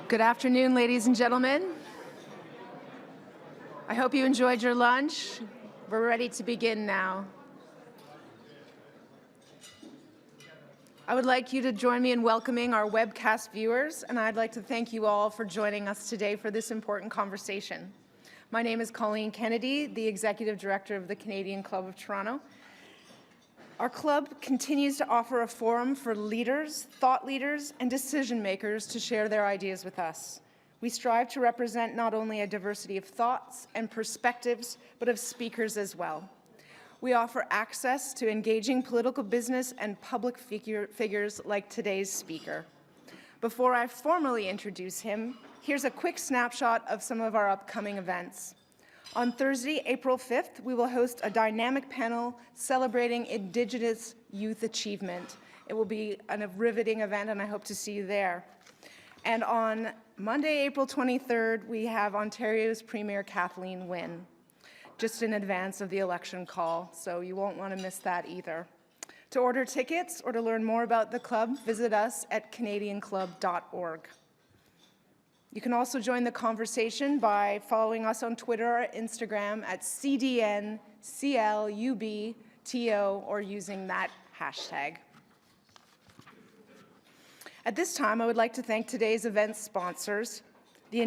Good afternoon, ladies and gentlemen. I hope you enjoyed your lunch. We're ready to begin now. I would like you to join me in welcoming our webcast viewers, and I'd like to thank you all for joining us today for this important conversation. My name is Colleen Kennedy, the Executive Director of the Canadian Club of Toronto. Our club continues to offer a forum for leaders, thought leaders, and decision makers to share their ideas with us. We strive to represent not only a diversity of thoughts and perspectives, but of speakers as well. We offer access to engaging political business and public figures like today's speaker. Before I formally introduce him, here's a quick snapshot of some of our upcoming events. On Thursday, April 5th, we will host a dynamic panel celebrating Indigenous youth achievement. It will be a riveting event, and I hope to see you there. And on Monday, April 23rd, we have Ontario's Premier Kathleen Wynne, just in advance of the election call, so you won't want to miss that either. To order tickets or to learn more about the club, visit us at canadianclub.org. You can also join the conversation by following us on Twitter or Instagram at CDNCLUBTO or using that hashtag. At this time, I would like to thank today's event sponsors, the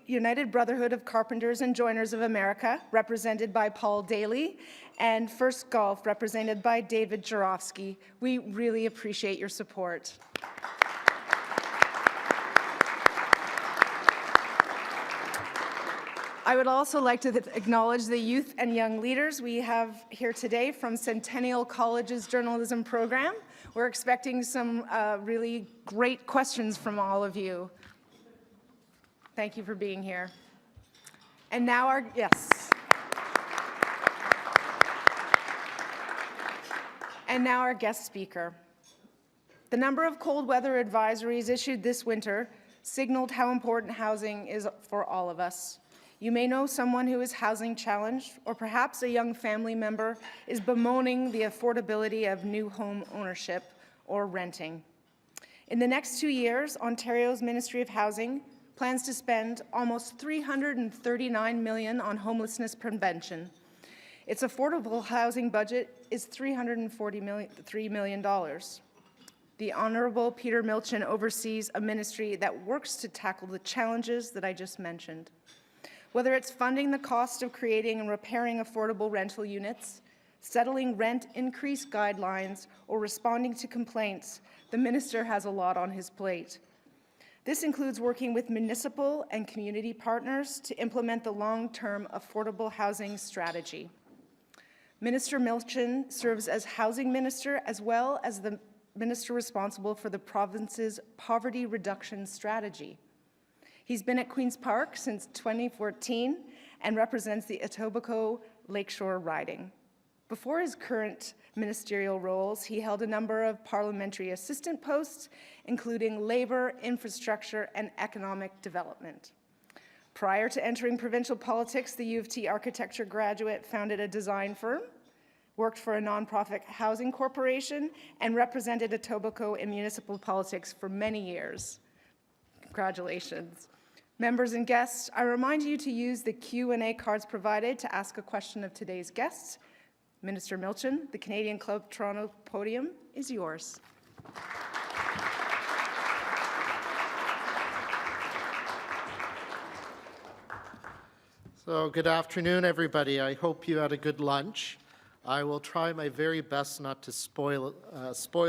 United Brotherhood of Carpenters and Joiners of America, represented by Paul Daly, and First Golf, represented by David Jarofsky. We really appreciate your support. I would also like to acknowledge the youth and young leaders we have here today from Centennial College's journalism program. We're expecting some really great questions from all of you. Thank you for being here. And now our guest speaker. The number of cold weather advisories issued this winter signaled how important housing is for all of us. You may know someone who is housing challenged, or perhaps a young family member is bemoaning the affordability of new home ownership or renting. In the next 2 years, Ontario's Ministry of Housing plans to spend almost $339 million on homelessness prevention. Its affordable housing budget is $343 million. The Honourable Peter Milczyn oversees a ministry that works to tackle the challenges that I just mentioned. Whether it's funding the cost of creating and repairing affordable rental units, settling rent increase guidelines, or responding to complaints, the minister has a lot on his plate. This includes working with municipal and community partners to implement the long-term affordable housing strategy. Minister Milczyn serves as housing minister as well as the minister responsible for the province's poverty reduction strategy. He's been at Queen's Park since 2014 and represents the Etobicoke Lakeshore riding. Before his current ministerial roles, he held a number of parliamentary assistant posts, including labor, infrastructure, and economic development. Prior to entering provincial politics, the U of T architecture graduate founded a design firm, worked for a nonprofit housing corporation, and represented Etobicoke in municipal politics for many years. Congratulations. Members and guests, I remind you to use the Q&A cards provided to ask a question of today's guests. Minister Milczyn, the Canadian Club Toronto podium is yours. So good afternoon, everybody. I hope you had a good lunch. I will try my very best not to spoil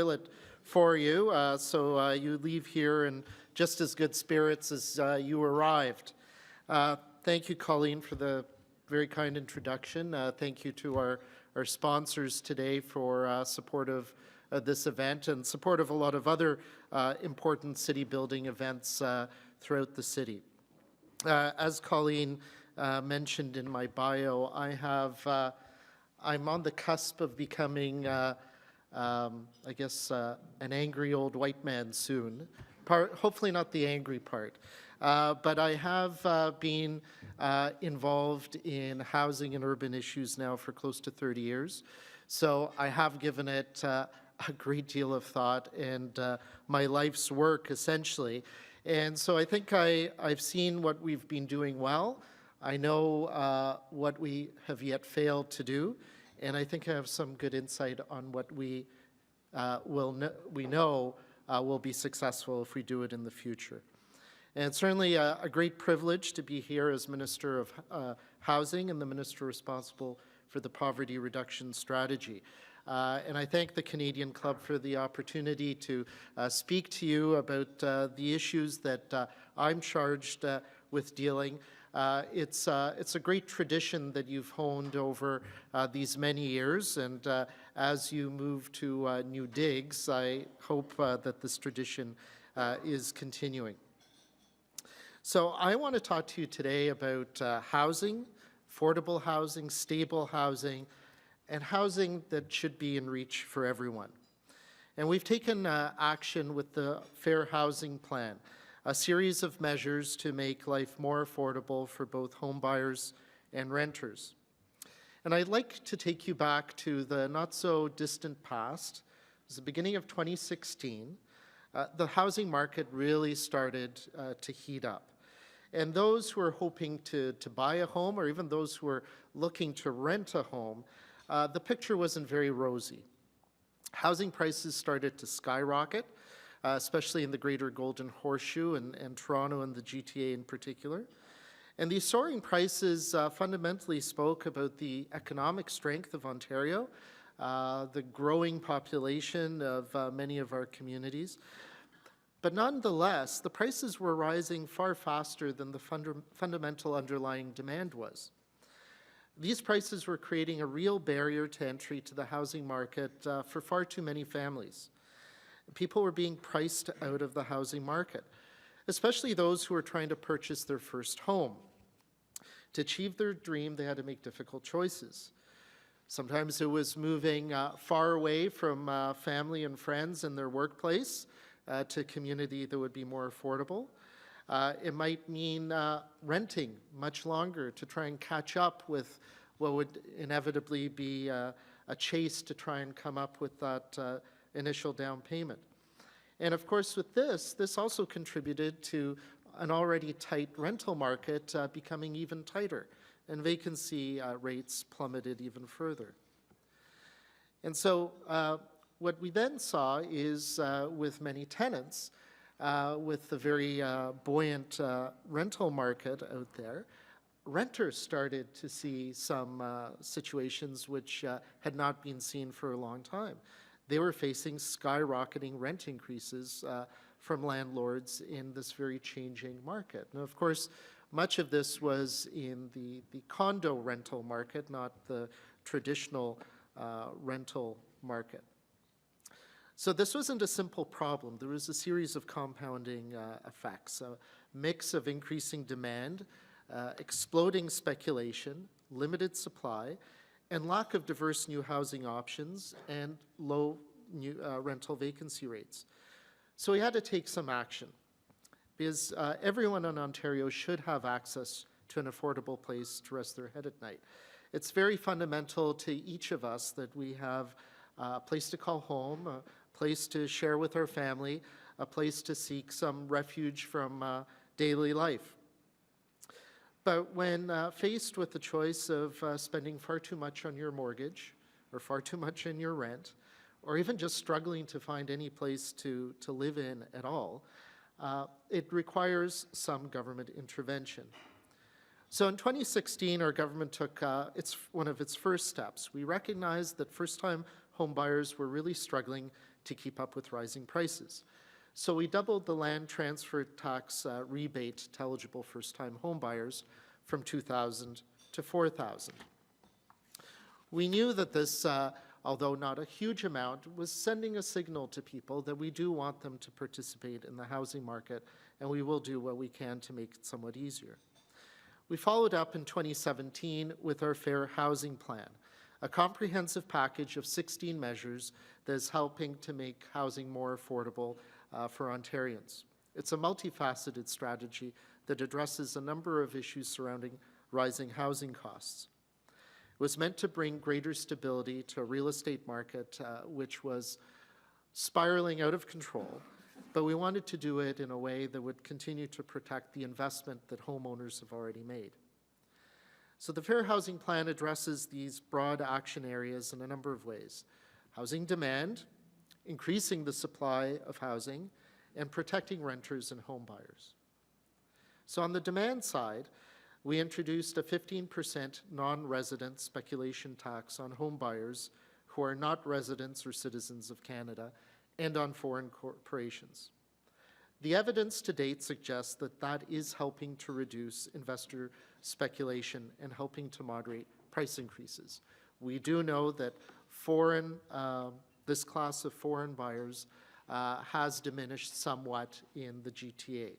it for you, so you leave here in just as good spirits as you arrived. Thank you, Colleen, for the very kind introduction. Thank you to our sponsors today for support of this event and support of a lot of other important city building events throughout the city. As Colleen mentioned in my bio, I'm on the cusp of becoming, I guess, an angry old white man soon. Hopefully not the angry part. But I have been involved in housing and urban issues now for close to 30 years. So I have given it a great deal of thought, and my life's work essentially And so I think I've seen what we've been doing well. I know what we have yet failed to do, and I think I have some good insight on what we know will be successful if we do it in the future. And it's certainly a great privilege to be here as Minister of Housing and the Minister responsible for the Poverty Reduction Strategy. And I thank the Canadian Club for the opportunity to speak to you about the issues that I'm charged with dealing. It's a great tradition that you've honed over these many years, and as you move to new digs, I hope that this tradition is continuing. So I want to talk to you today about housing, affordable housing, stable housing, and housing that should be in reach for everyone. And we've taken action with the Fair Housing Plan, a series of measures to make life more affordable for both home buyers and renters. And I'd like to take you back to the not so distant past. It was the beginning of 2016. The housing market really started to heat up. And those who are hoping to buy a home, or even those who are looking to rent a home, the picture wasn't very rosy. Housing prices started to skyrocket, especially in the Greater Golden Horseshoe and Toronto and the GTA in particular. And these soaring prices fundamentally spoke about the economic strength of Ontario, the growing population of many of our communities. But nonetheless, the prices were rising far faster than the fundamental underlying demand was. These prices were creating a real barrier to entry to the housing market for far too many families. People were being priced out of the housing market, especially those who were trying to purchase their first home. To achieve their dream, they had to make difficult choices. Sometimes it was moving far away from family and friends and their workplace to a community that would be more affordable. It might mean renting much longer to try and catch up with what would inevitably be a chase to try and come up with that initial down payment. And of course with this also contributed to an already tight rental market becoming even tighter, and vacancy rates plummeted even further. And so what we then saw is with many tenants, with the very buoyant rental market out there, renters started to see some situations which had not been seen for a long time. They were facing skyrocketing rent increases from landlords in this very changing market. Now, of course, much of this was in the condo rental market, not the traditional rental market. So this wasn't a simple problem. There was a series of compounding effects, a mix of increasing demand, exploding speculation, limited supply, and lack of diverse new housing options and low new, rental vacancy rates. So we had to take some action because everyone in Ontario should have access to an affordable place to rest their head at night. It's very fundamental to each of us that we have a place to call home, a place to share with our family, a place to seek some refuge from daily life. But when faced with the choice of spending far too much on your mortgage, or far too much in your rent, or even just struggling to find any place to live in at all, it requires some government intervention. So in 2016, our government took one of its first steps. We recognized that first-time home buyers were really struggling to keep up with rising prices. So we doubled the land transfer tax rebate to eligible first-time home buyers from $2,000 to $4,000. We knew that this, although not a huge amount, was sending a signal to people that we do want them to participate in the housing market, and we will do what we can to make it somewhat easier. We followed up in 2017 with our Fair Housing Plan, a comprehensive package of 16 measures that is helping to make housing more affordable for Ontarians. It's a multifaceted strategy that addresses a number of issues surrounding rising housing costs. It was meant to bring greater stability to a real estate market which was spiraling out of control but we wanted to do it in a way that would continue to protect the investment that homeowners have already made. So the Fair Housing Plan addresses these broad action areas in a number of ways: housing demand, increasing the supply of housing, and protecting renters and home buyers. So on the demand side, we introduced a 15% non-resident speculation tax on home buyers who are not residents or citizens of Canada and on foreign corporations. The evidence to date suggests that that is helping to reduce investor speculation and helping to moderate price increases. We do know that this class of foreign buyers has diminished somewhat in the GTA.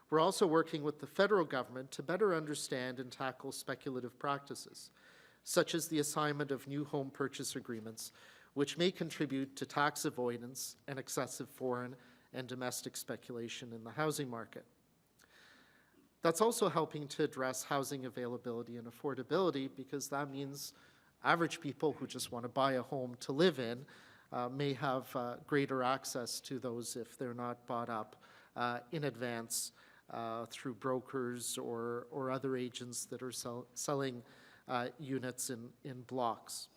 We're also working with the federal government to better understand and tackle speculative practices, such as the assignment of new home purchase agreements, which may contribute to tax avoidance and excessive foreign and domestic speculation in the housing market. That's also helping to address housing availability and affordability, because that means average people who just want to buy a home to live in may have greater access to those if they're not bought up in advance through brokers or other agents that are selling units in blocks.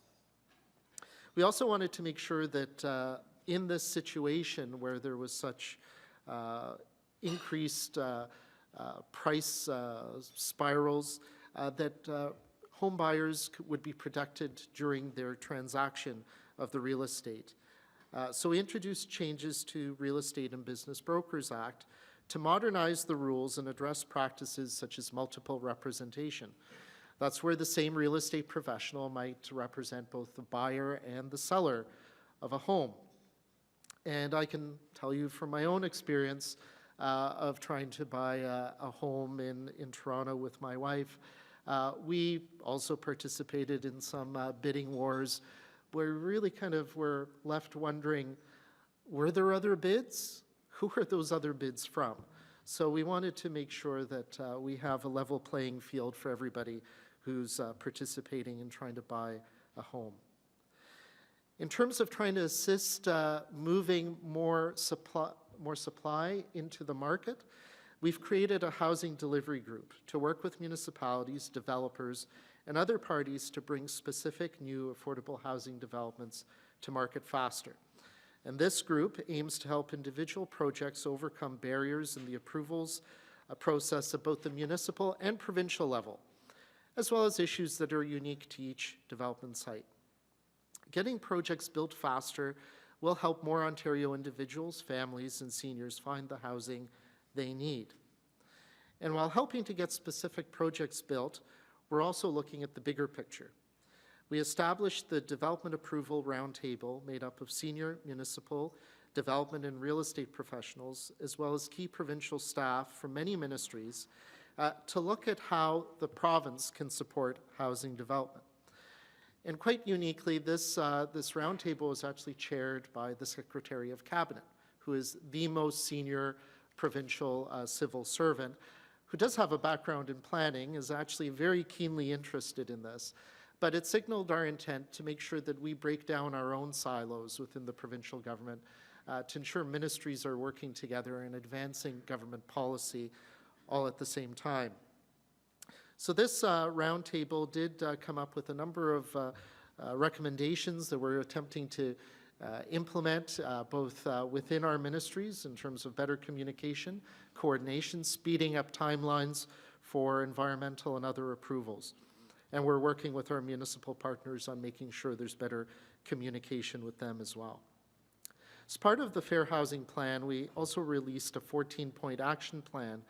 We also wanted to make sure that in this situation where there was such increased price spirals, that home buyers would be protected during their transaction of the real estate. So we introduced changes to Real Estate and Business Brokers Act to modernize the rules and address practices such as multiple representation. That's where the same real estate professional might represent both the buyer and the seller of a home. And I can tell you from my own experience of trying to buy a home in Toronto with my wife, we also participated in some bidding wars where we really kind of were left wondering, were there other bids? Who are those other bids from? So we wanted to make sure that we have a level playing field for everybody who's participating in trying to buy a home. In terms of trying to assist moving more supply into the market, we've created a housing delivery group to work with municipalities, developers, and other parties to bring specific new affordable housing developments to market faster. And this group aims to help individual projects overcome barriers in the approvals process at both the municipal and provincial level, as well as issues that are unique to each development site. Getting projects built faster will help more Ontario individuals, families, and seniors find the housing they need. And while helping to get specific projects built, we're also looking at the bigger picture. We established the Development Approval Roundtable made up of senior municipal, development, and real estate professionals, as well as key provincial staff from many ministries, to look at how the province can support housing development. And quite uniquely, this roundtable is actually chaired by the Secretary of Cabinet, who is the most senior provincial civil servant, who does have a background in planning, is actually very keenly interested in this. But it signaled our intent to make sure that we break down our own silos within the provincial government to ensure ministries are working together and advancing government policy all at the same time. So this roundtable did come up with a number of recommendations that we're attempting to implement both within our ministries in terms of better communication, coordination, speeding up timelines for environmental and other approvals. And we're working with our municipal partners on making sure there's better communication with them as well. As part of the Fair Housing Plan, we also released a 14-point action plan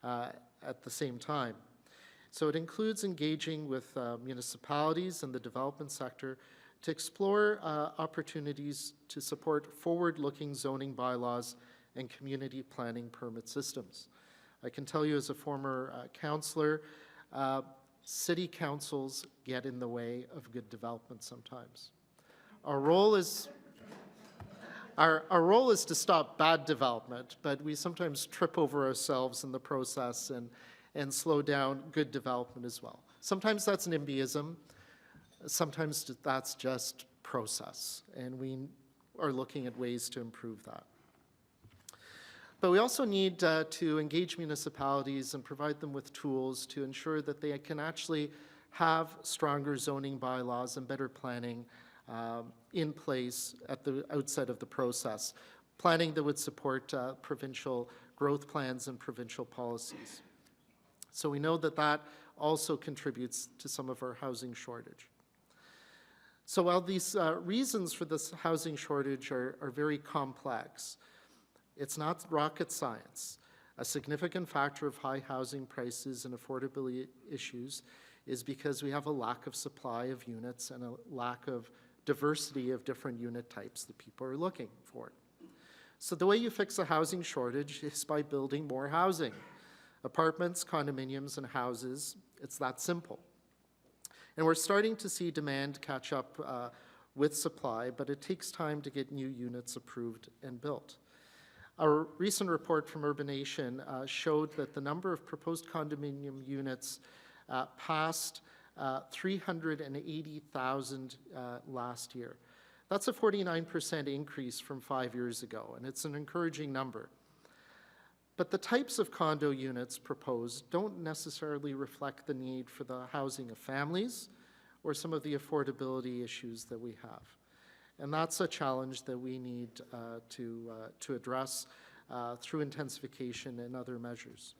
at the same time. So it includes engaging with municipalities and the development sector to explore opportunities to support forward-looking zoning bylaws and community planning permit systems. I can tell you as a former councillor, city councils get in the way of good development sometimes. Our role is to stop bad development, but we sometimes trip over ourselves in the process and slow down good development as well. Sometimes that's NIMBYism, sometimes that's just process, and we are looking at ways to improve that. But we also need to engage municipalities and provide them with tools to ensure that they can actually have stronger zoning bylaws and better planning in place at the outset of the process. Planning that would support provincial growth plans and provincial policies. So we know that that also contributes to some of our housing shortage. So while these reasons for this housing shortage are very complex, it's not rocket science. A significant factor of high housing prices and affordability issues is because we have a lack of supply of units and a lack of diversity of different unit types that people are looking for. So the way you fix a housing shortage is by building more housing. Apartments, condominiums, and houses, it's that simple. And we're starting to see demand catch up with supply, but it takes time to get new units approved and built. Our recent report from Urbanation showed that the number of proposed condominium units passed 380,000 last year. That's a 49% increase from 5 years ago, and it's an encouraging number. But the types of condo units proposed don't necessarily reflect the need for the housing of families or some of the affordability issues that we have. And that's a challenge that we need to address through intensification and other measures.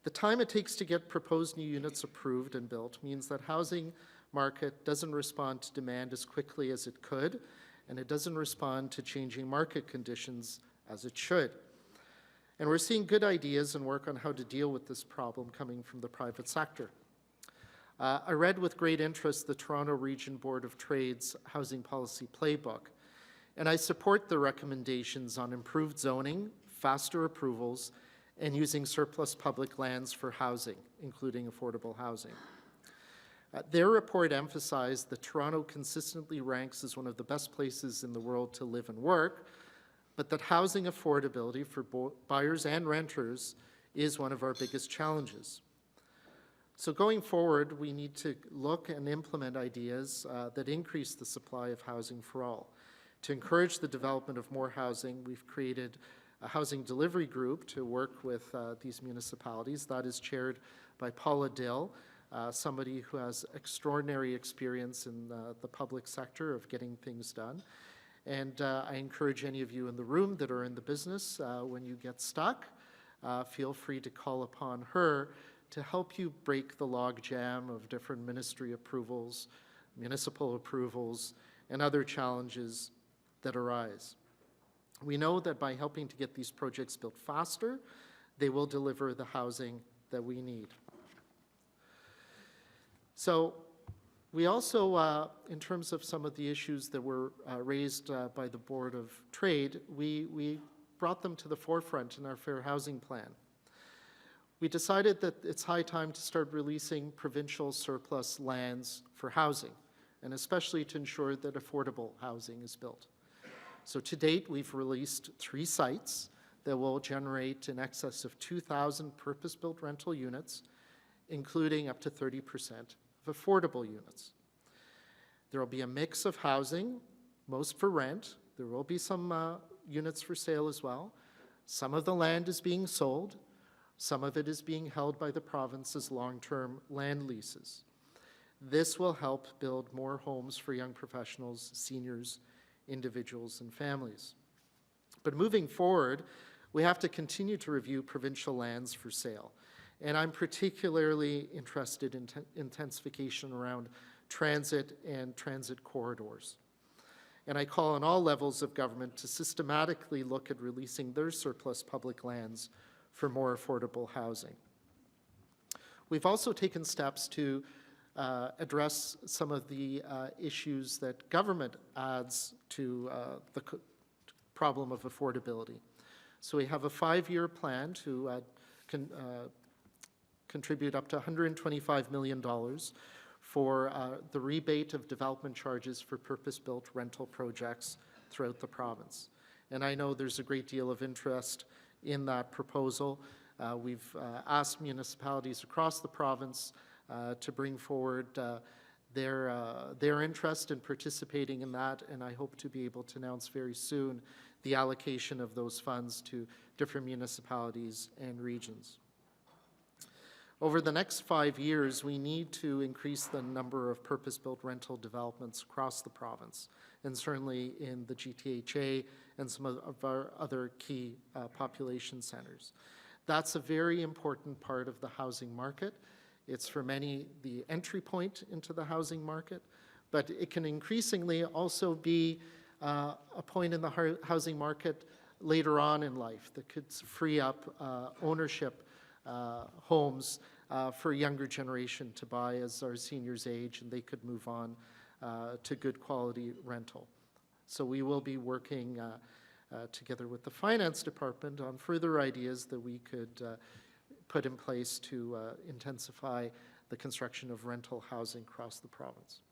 The time it takes to get proposed new units approved and built means that housing market doesn't respond to demand as quickly as it could, and it doesn't respond to changing market conditions as it should. And we're seeing good ideas and work on how to deal with this problem coming from the private sector. I read with great interest the Toronto Region Board of Trade's Housing Policy Playbook, and I support the recommendations on improved zoning, faster approvals, and using surplus public lands for housing, including affordable housing. Their report emphasized that Toronto consistently ranks as one of the best places in the world to live and work, but that housing affordability for buyers and renters is one of our biggest challenges. So going forward, we need to look and implement ideas that increase the supply of housing for all. To encourage the development of more housing, we've created a housing delivery group to work with these municipalities. That is chaired by Paula Dill, somebody who has extraordinary experience in the public sector of getting things done. And I encourage any of you in the room that are in the business, when you get stuck, feel free to call upon her to help you break the log jam of different ministry approvals, municipal approvals, and other challenges that arise. We know that by helping to get these projects built faster, they will deliver the housing that we need. So we also, in terms of some of the issues that were raised by the Board of Trade, we brought them to the forefront in our Fair Housing Plan. We decided that it's high time to start releasing provincial surplus lands for housing, and especially to ensure that affordable housing is built. So to date, we've released 3 sites that will generate in excess of 2,000 purpose-built rental units, including up to 30% of affordable units. There will be a mix of housing, most for rent. There will be some units for sale as well. Some of the land is being sold. Some of it is being held by the province as long-term land leases. This will help build more homes for young professionals, seniors, individuals, and families. But moving forward, we have to continue to review provincial lands for sale. And I'm particularly interested in intensification around transit and transit corridors. And I call on all levels of government to systematically look at releasing their surplus public lands for more affordable housing. We've also taken steps to address some of the issues that government adds to the problem of affordability. So we have a 5-year plan to contribute up to $125 million for the rebate of development charges for purpose-built rental projects throughout the province. And I know there's a great deal of interest in that proposal. We've asked municipalities across the province to bring forward their interest in participating in that, and I hope to be able to announce very soon the allocation of those funds to different municipalities and regions. Over the next 5 years, we need to increase the number of purpose-built rental developments across the province, and certainly in the GTHA and some of our other key population centres. That's a very important part of the housing market. It's for many the entry point into the housing market, but it can increasingly also be a point in the housing market later on in life that could free up ownership homes for a younger generation to buy as our seniors age, and they could move on to good quality rental. So we will be working together with the Finance Department on further ideas that we could put in place to intensify the construction of rental housing across the province.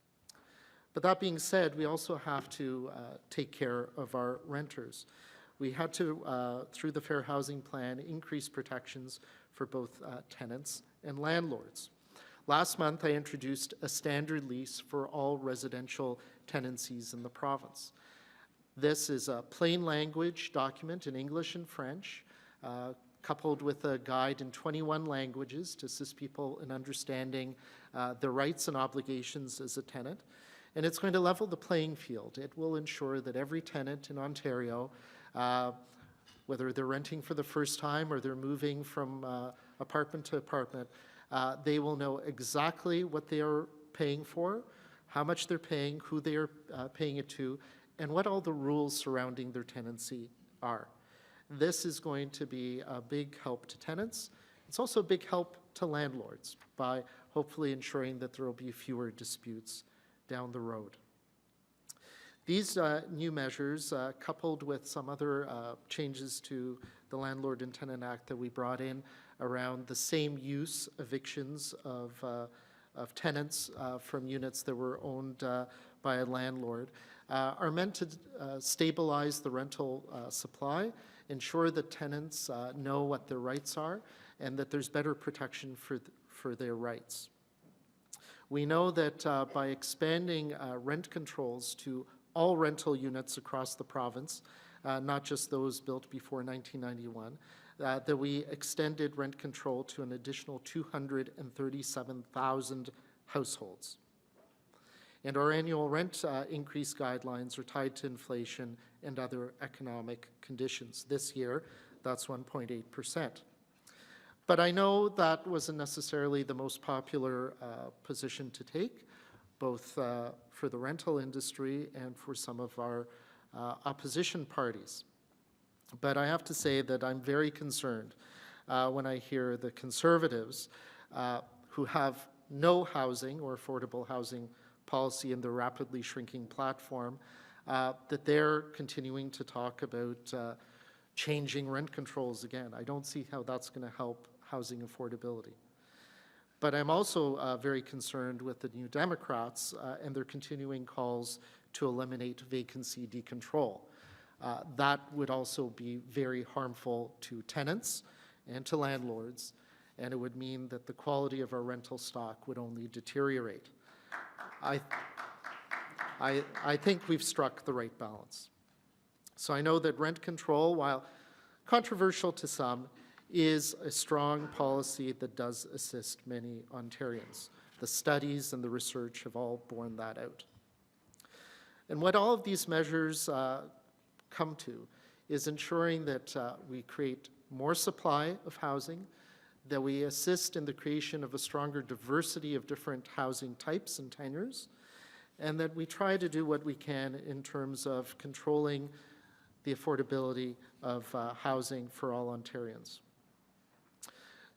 But that being said, we also have to take care of our renters. We had to, through the Fair Housing Plan, increase protections for both tenants and landlords. Last month, I introduced a standard lease for all residential tenancies in the province. This is a plain language document in English and French, coupled with a guide in 21 languages to assist people in understanding their rights and obligations as a tenant. And it's going to level the playing field. It will ensure that every tenant in Ontario, whether they're renting for the first time or they're moving from apartment to apartment, they will know exactly what they are paying for, how much they're paying, who they are paying it to, and what all the rules surrounding their tenancy are. This is going to be a big help to tenants. It's also a big help to landlords by hopefully ensuring that there will be fewer disputes down the road. These new measures, coupled with some other changes to the Landlord and Tenant Act that we brought in around the same use evictions of tenants from units that were owned by a landlord, are meant to stabilize the rental supply, ensure that tenants know what their rights are, and that there's better protection for their rights. We know that by expanding rent controls to all rental units across the province, not just those built before 1991, that we extended rent control to an additional 237,000 households. And our annual rent increase guidelines are tied to inflation and other economic conditions. This year, that's 1.8%. But I know that wasn't necessarily the most popular position to take, both for the rental industry and for some of our opposition parties. But I have to say that I'm very concerned when I hear the Conservatives who have no housing or affordable housing policy in their rapidly shrinking platform, that they're continuing to talk about changing rent controls again. I don't see how that's going to help housing affordability. But I'm also very concerned with the New Democrats and their continuing calls to eliminate vacancy decontrol. That would also be very harmful to tenants and to landlords, and it would mean that the quality of our rental stock would only deteriorate. I think we've struck the right balance. So I know that rent control, while controversial to some, is a strong policy that does assist many Ontarians. The studies and the research have all borne that out. And what all of these measures come to is ensuring that we create more supply of housing, that we assist in the creation of a stronger diversity of different housing types and tenures, and that we try to do what we can in terms of controlling the affordability of housing for all Ontarians.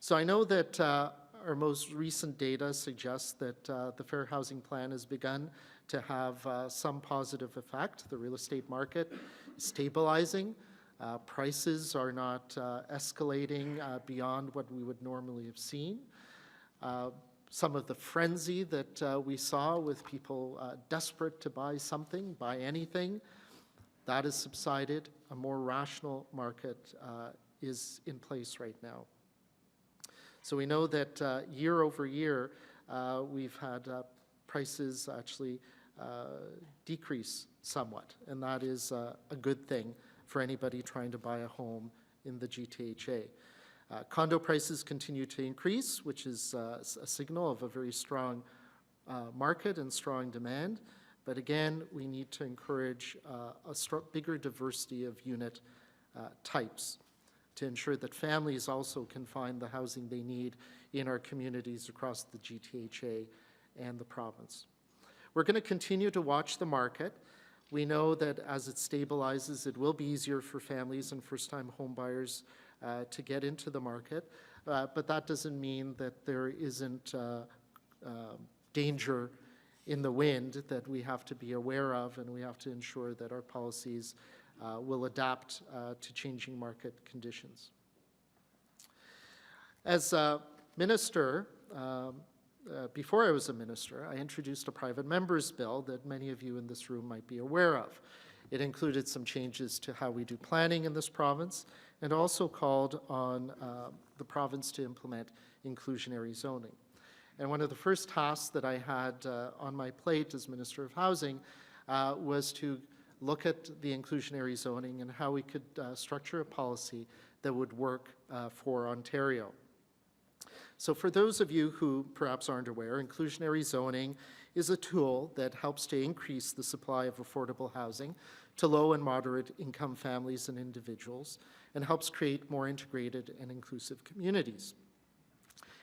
So I know that our most recent data suggests that the Fair Housing Plan has begun to have some positive effect. The real estate market is stabilizing. Prices are not escalating beyond what we would normally have seen. Some of the frenzy that we saw with people desperate to buy something, buy anything, that has subsided. A more rational market is in place right now. So we know that year over year, we've had prices actually decrease somewhat, and that is a good thing for anybody trying to buy a home in the GTHA. Condo prices continue to increase, which is a signal of a very strong market and strong demand. But again, we need to encourage a bigger diversity of unit types to ensure that families also can find the housing they need in our communities across the GTHA and the province. We're going to continue to watch the market. We know that as it stabilizes, it will be easier for families and first-time home buyers to get into the market, but that doesn't mean that there isn't danger in the wind that we have to be aware of, and we have to ensure that our policies will adapt to changing market conditions. As a minister, before I was a minister, I introduced a private member's bill that many of you in this room might be aware of. It included some changes to how we do planning in this province and also called on the province to implement inclusionary zoning. And one of the first tasks that I had on my plate as Minister of Housing was to look at the inclusionary zoning and how we could structure a policy that would work for Ontario. So for those of you who perhaps aren't aware, inclusionary zoning is a tool that helps to increase the supply of affordable housing to low and moderate income families and individuals and helps create more integrated and inclusive communities.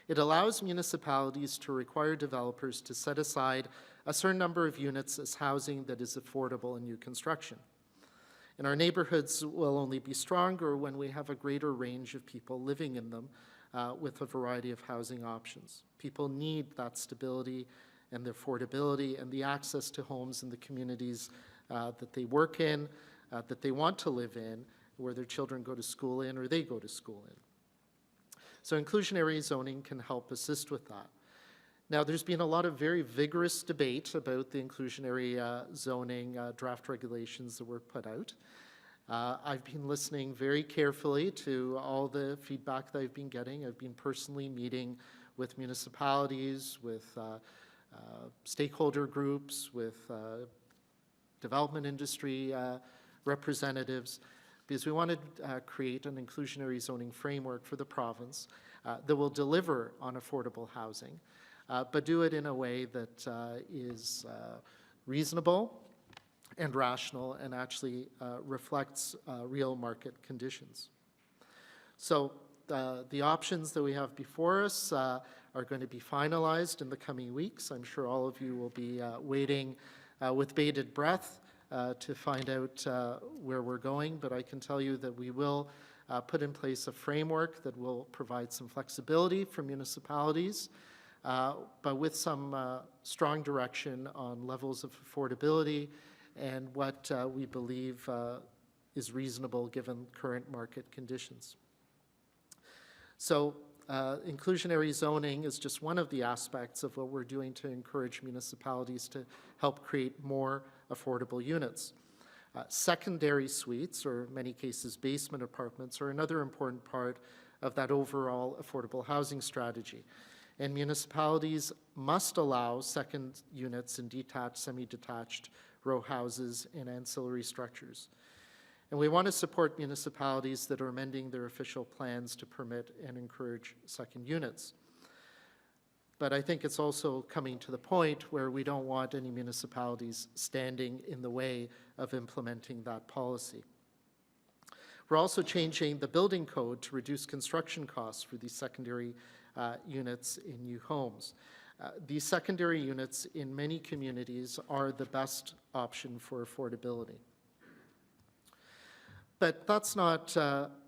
It allows municipalities to require developers to set aside a certain number of units as housing that is affordable in new construction. And our neighborhoods will only be stronger when we have a greater range of people living in them with a variety of housing options. People need that stability and the affordability and the access to homes in the communities that they work in, that they want to live in, where their children go to school in or they go to school in. So inclusionary zoning can help assist with that. Now, there's been a lot of very vigorous debate about the inclusionary zoning draft regulations that were put out. I've been listening very carefully to all the feedback that I've been getting. I've been personally meeting with municipalities, with stakeholder groups, with development industry representatives, because we want to create an inclusionary zoning framework for the province that will deliver on affordable housing, but do it in a way that is reasonable and rational and actually reflects real market conditions. So the options that we have before us are going to be finalized in the coming weeks. I'm sure all of you will be waiting with bated breath to find out where we're going, but I can tell you that we will put in place a framework that will provide some flexibility for municipalities, but with some strong direction on levels of affordability and what we believe is reasonable given current market conditions. So inclusionary zoning is just one of the aspects of what we're doing to encourage municipalities to help create more affordable units. Secondary suites, or in many cases basement apartments, are another important part of that overall affordable housing strategy. And municipalities must allow second units in detached, semi-detached row houses and ancillary structures. And we want to support municipalities that are amending their official plans to permit and encourage second units. But I think it's also coming to the point where we don't want any municipalities standing in the way of implementing that policy. We're also changing the building code to reduce construction costs for these secondary units in new homes. These secondary units in many communities are the best option for affordability. But that's not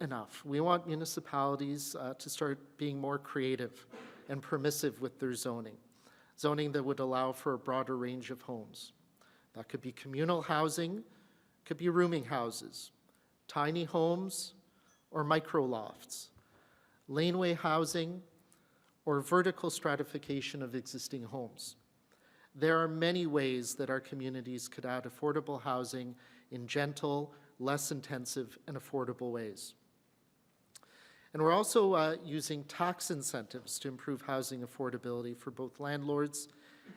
enough. We want municipalities to start being more creative and permissive with their zoning that would allow for a broader range of homes. That could be communal housing, could be rooming houses, tiny homes or micro lofts, laneway housing, or vertical stratification of existing homes. There are many ways that our communities could add affordable housing in gentle, less intensive, and affordable ways. And we're also using tax incentives to improve housing affordability for both landlords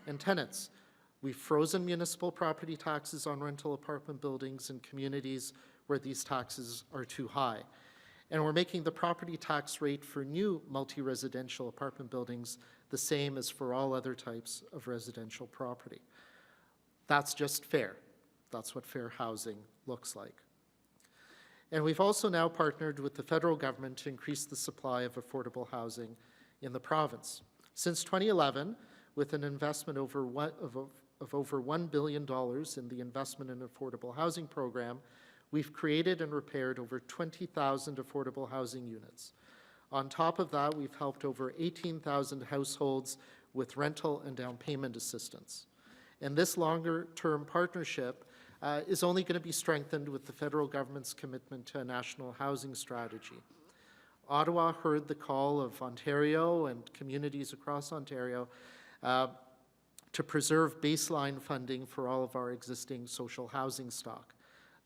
and tenants. We've frozen municipal property taxes on rental apartment buildings in communities where these taxes are too high. And we're making the property tax rate for new multi-residential apartment buildings the same as for all other types of residential property. That's just fair. That's what fair housing looks like. And we've also now partnered with the federal government to increase the supply of affordable housing in the province. Since 2011, with an investment of over $1 billion in the Investment in Affordable Housing program, we've created and repaired over 20,000 affordable housing units. On top of that, we've helped over 18,000 households with rental and down payment assistance. And this longer-term partnership is only going to be strengthened with the federal government's commitment to a national housing strategy. Ottawa heard the call of Ontario and communities across Ontario to preserve baseline funding for all of our existing social housing stock.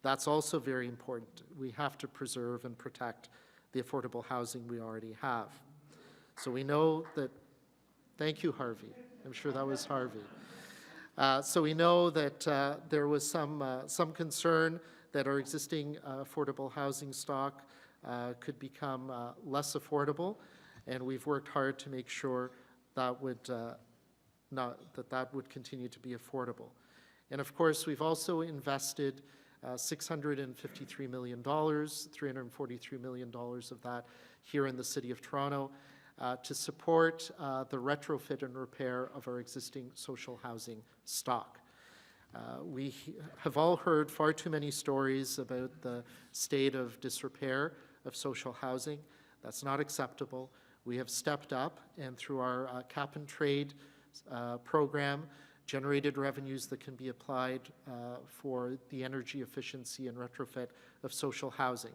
That's also very important. We have to preserve and protect the affordable housing we already have. So we know that, thank you, Harvey. I'm sure that was Harvey. So we know that there was some concern that our existing affordable housing stock could become less affordable, and we've worked hard to make sure that would that would continue to be affordable. And of course, we've also invested $653 million, $343 million of that here in the City of Toronto to support the retrofit and repair of our existing social housing stock. We have all heard far too many stories about the state of disrepair of social housing. That's not acceptable. We have stepped up, and through our cap and trade program, generated revenues that can be applied for the energy efficiency and retrofit of social housing.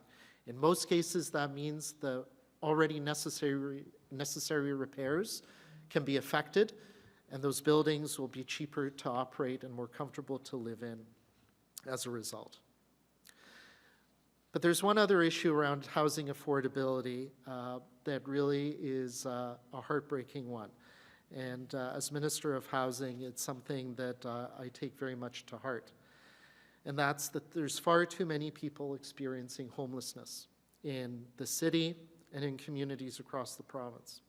In most cases, that means the already necessary repairs can be effected, and those buildings will be cheaper to operate and more comfortable to live in as a result. But there's one other issue around housing affordability that really is a heartbreaking one. And as Minister of Housing, it's something that I take very much to heart. And that's that there's far too many people experiencing homelessness in the city and in communities across the province.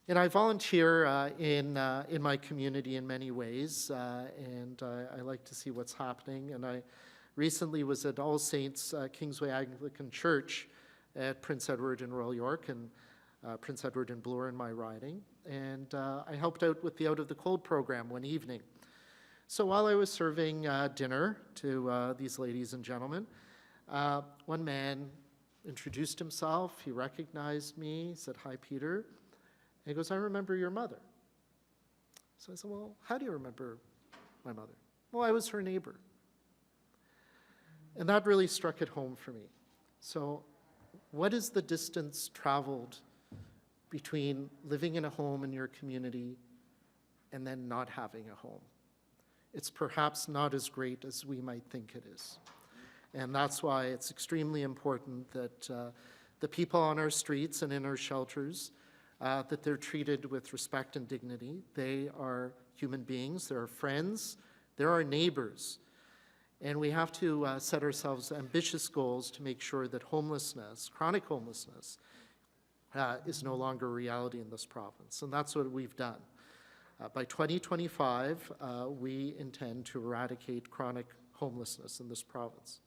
And I volunteer in my community in many ways, and I like to see what's happening. And I recently was at All Saints Kingsway Anglican Church at Prince Edward in Royal York, and Prince Edward and Bloor in my riding, and I helped out with the Out of the Cold program one evening. So while I was serving dinner to these ladies and gentlemen, one man introduced himself, he recognized me, said, "Hi, Peter," and he goes, "I remember your mother." So I said, "Well, how do you remember my mother?" "Well, I was her neighbor." And that really struck it home for me. So what is the distance traveled between living in a home in your community and then not having a home? It's perhaps not as great as we might think it is. And that's why it's extremely important that the people on our streets and in our shelters, that they're treated with respect and dignity. They are human beings, they're our friends, they're our neighbors. And we have to set ourselves ambitious goals to make sure that homelessness, chronic homelessness, is no longer a reality in this province. And that's what we've done. By 2025, we intend to eradicate chronic homelessness in this province.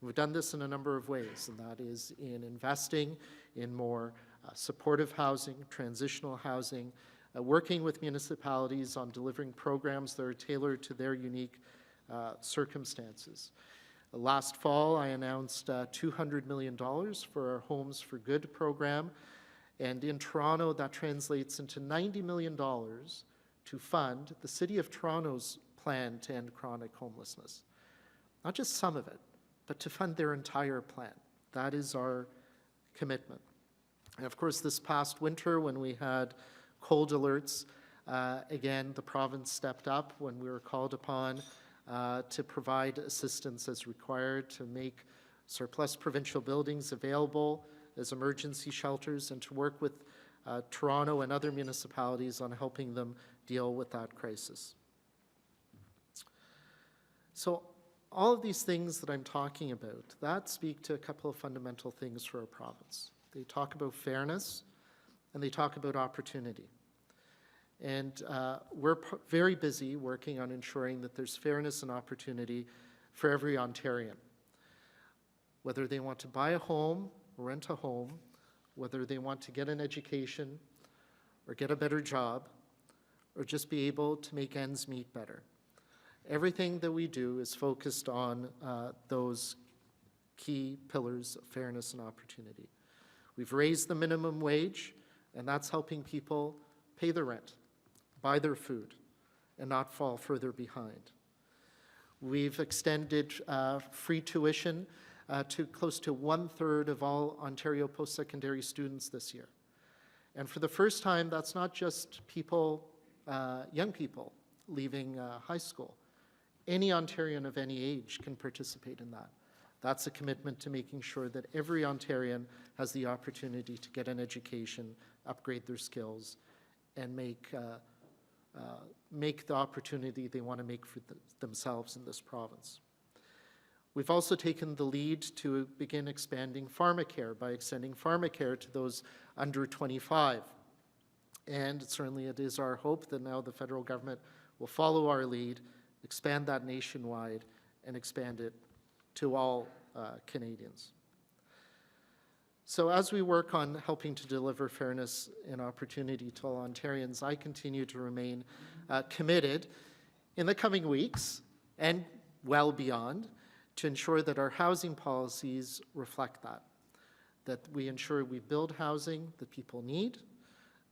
We've done this in a number of ways, and that is in investing in more supportive housing, transitional housing, working with municipalities on delivering programs that are tailored to their unique circumstances. Last fall, I announced $200 million for our Homes for Good program, and in Toronto, that translates into $90 million to fund the City of Toronto's plan to end chronic homelessness. Not just some of it, but to fund their entire plan. That is our commitment. And of course, this past winter, when we had cold alerts, again, the province stepped up when we were called upon to provide assistance as required, to make surplus provincial buildings available as emergency shelters, and to work with Toronto and other municipalities on helping them deal with that crisis. So all of these things that I'm talking about, that speak to a couple of fundamental things for our province. They talk about fairness and they talk about opportunity. And we're very busy working on ensuring that there's fairness and opportunity for every Ontarian. Whether they want to buy a home, rent a home, whether they want to get an education or get a better job, or just be able to make ends meet better. Everything that we do is focused on those key pillars of fairness and opportunity. We've raised the minimum wage, and that's helping people pay their rent, buy their food, and not fall further behind. We've extended free tuition to close to 1/3 of all Ontario post-secondary students this year. And for the first time, that's not just people, young people leaving high school. Any Ontarian of any age can participate in that. That's a commitment to making sure that every Ontarian has the opportunity to get an education, upgrade their skills, and make the opportunity they want to make for themselves in this province. We've also taken the lead to begin expanding pharmacare by extending pharmacare to those under 25. And certainly it is our hope that now the federal government will follow our lead, expand that nationwide, and expand it to all Canadians. So as we work on helping to deliver fairness and opportunity to all Ontarians, I continue to remain committed in the coming weeks and well beyond to ensure that our housing policies reflect that we ensure we build housing that people need,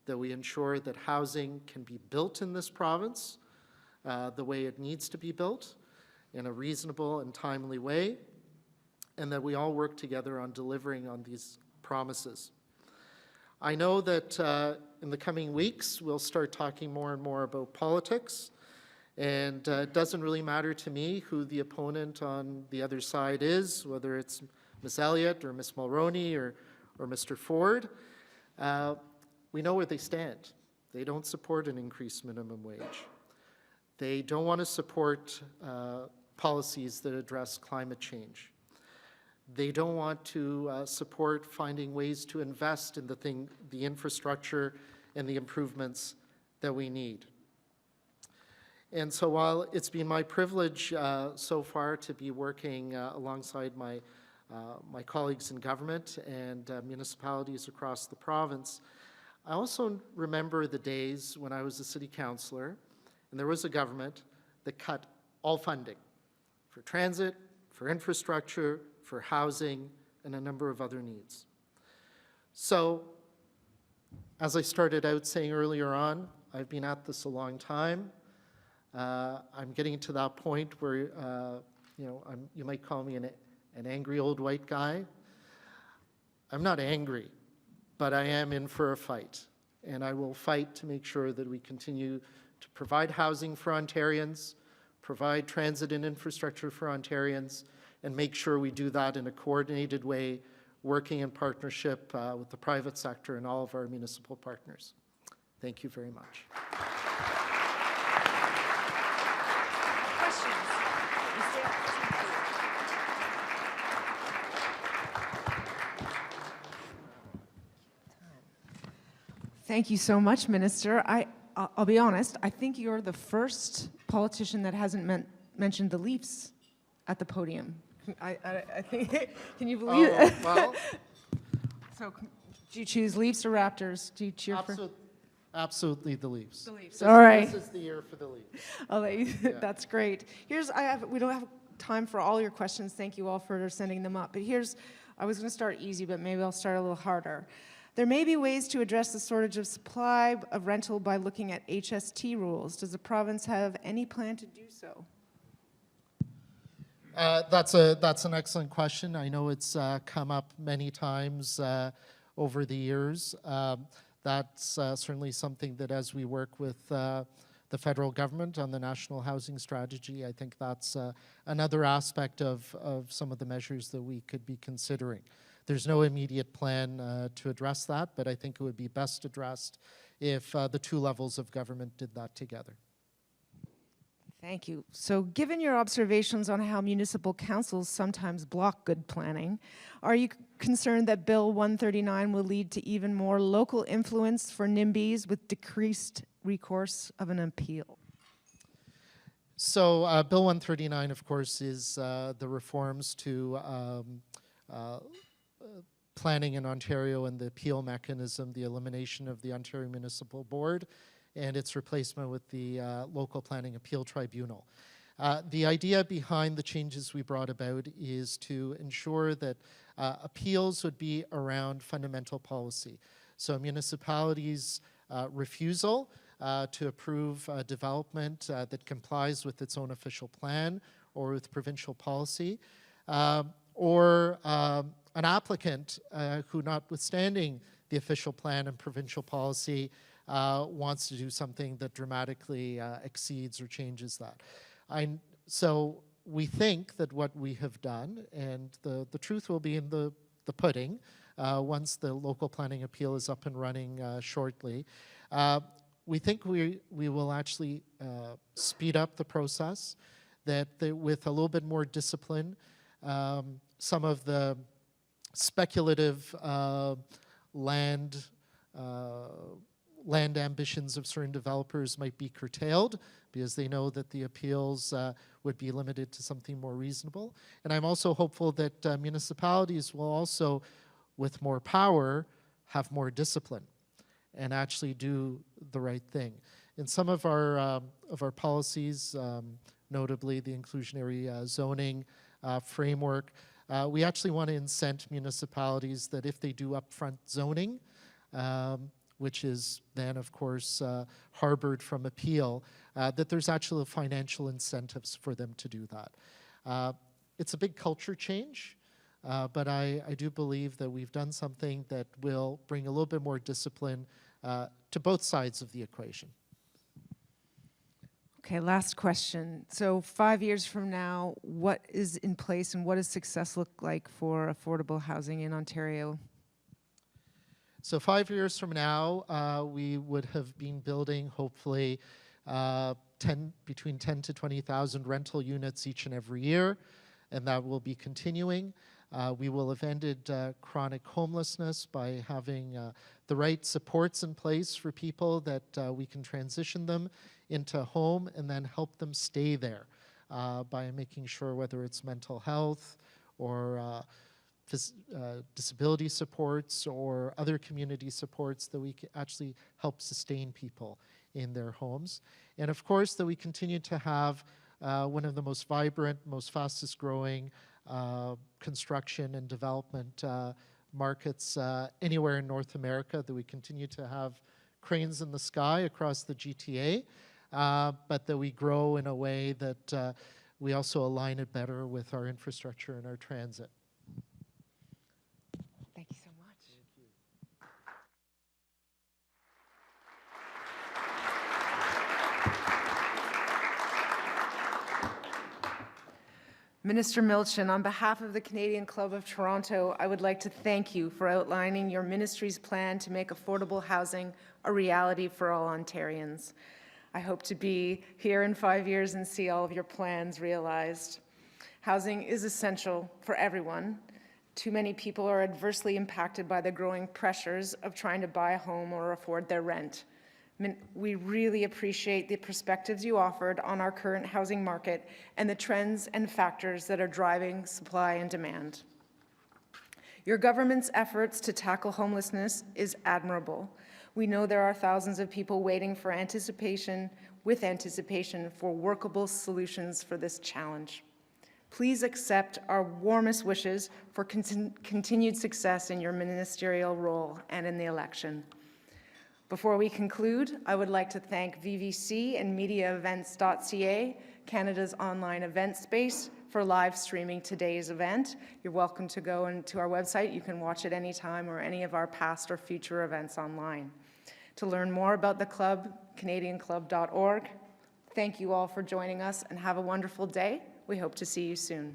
that we ensure that housing can be built in this province the way it needs to be built in a reasonable and timely way, and that we all work together on delivering on these promises. I know that in the coming weeks, we'll start talking more and more about politics, and it doesn't really matter to me who the opponent on the other side is, whether it's Ms. Elliott or Ms. Mulroney or Mr. Ford. We know where they stand. They don't support an increased minimum wage. They don't want to support policies that address climate change. They don't want to support finding ways to invest in the infrastructure and the improvements that we need. And so while it's been my privilege so far to be working alongside my colleagues in government and municipalities across the province, I also remember the days when I was a city councillor and there was a government that cut all funding for transit, for infrastructure, for housing, and a number of other needs. So, as I started out saying earlier on, I've been at this a long time. I'm getting to that point where, you might call me an angry old white guy. I'm not angry, but I am in for a fight. And I will fight to make sure that we continue to provide housing for Ontarians, provide transit and infrastructure for Ontarians, and make sure we do that in a coordinated way, working in partnership with the private sector and all of our municipal partners. Thank you very much. Questions? Thank you so much, Minister. I'll be honest, I think you're the first politician that hasn't mentioned the Leafs at the podium. I think, can you believe it? Well, So do you choose Leafs or Raptors? Do you cheer for? absolutely the Leafs. The Leafs. All right. This is the year for the Leafs. I'll let you, that's great. We don't have time for all your questions. Thank you all for sending them up. But I was going to start easy, but maybe I'll start a little harder. There may be ways to address the shortage of supply of rental by looking at HST rules. Does the province have any plan to do so? That's an excellent question. I know it's come up many times over the years. That's certainly something that as we work with the federal government on the national housing strategy, I think that's another aspect of some of the measures that we could be considering. There's no immediate plan to address that, but I think it would be best addressed if the two levels of government did that together. Thank you. So given your observations on how municipal councils sometimes block good planning, are you concerned that Bill 139 will lead to even more local influence for NIMBYs with decreased recourse of an appeal? So Bill 139, of course, is the reforms to planning in Ontario and the appeal mechanism, the elimination of the Ontario Municipal Board, and its replacement with the Local Planning Appeal Tribunal. The idea behind the changes we brought about is to ensure that appeals would be around fundamental policy. So municipalities' refusal to approve development that complies with its own official plan or with provincial policy, or an applicant who, notwithstanding the official plan and provincial policy, wants to do something that dramatically exceeds or changes that. So we think that what we have done, and the truth will be in the pudding once the local planning appeal is up and running shortly, we think we will actually speed up the process, that with a little bit more discipline, some of the speculative land ambitions of certain developers might be curtailed because they know that the appeals would be limited to something more reasonable. And I'm also hopeful that municipalities will also, with more power, have more discipline and actually do the right thing. In some of our policies, notably the inclusionary zoning framework, we actually want to incent municipalities that if they do upfront zoning, which is then, of course, harbored from appeal, that there's actually financial incentives for them to do that. It's a big culture change, but I do believe that we've done something that will bring a little bit more discipline to both sides of the equation. Okay, last question. So 5 years from now, what is in place and what does success look like for affordable housing in Ontario? So 5 years from now, we would have been building, hopefully, between 10 to 20,000 rental units each and every year, and that will be continuing. We will have ended chronic homelessness by having the right supports in place for people that we can transition them into a home and then help them stay there by making sure whether it's mental health or disability supports or other community supports that we can actually help sustain people in their homes. And of course that we continue to have one of the most vibrant, most fastest growing construction and development markets anywhere in North America, that we continue to have cranes in the sky across the GTA, but that we grow in a way that we also align it better with our infrastructure and our transit. Thank you so much. Minister Milczyn, on behalf of the Canadian Club of Toronto, I would like to thank you for outlining your ministry's plan to make affordable housing a reality for all Ontarians. I hope to be here in 5 years and see all of your plans realized. Housing is essential for everyone. Too many people are adversely impacted by the growing pressures of trying to buy a home or afford their rent. We really appreciate the perspectives you offered on our current housing market and the trends and factors that are driving supply and demand. Your government's efforts to tackle homelessness is admirable. We know there are thousands of people waiting for anticipation for workable solutions for this challenge. Please accept our warmest wishes for continued success in your ministerial role and in the election. Before we conclude, I would like to thank VVC and MediaEvents.ca, Canada's online event space, for live streaming today's event. You're welcome to go into our website. You can watch it anytime or any of our past or future events online. To learn more about the club, canadianclub.org. Thank you all for joining us and have a wonderful day. We hope to see you soon.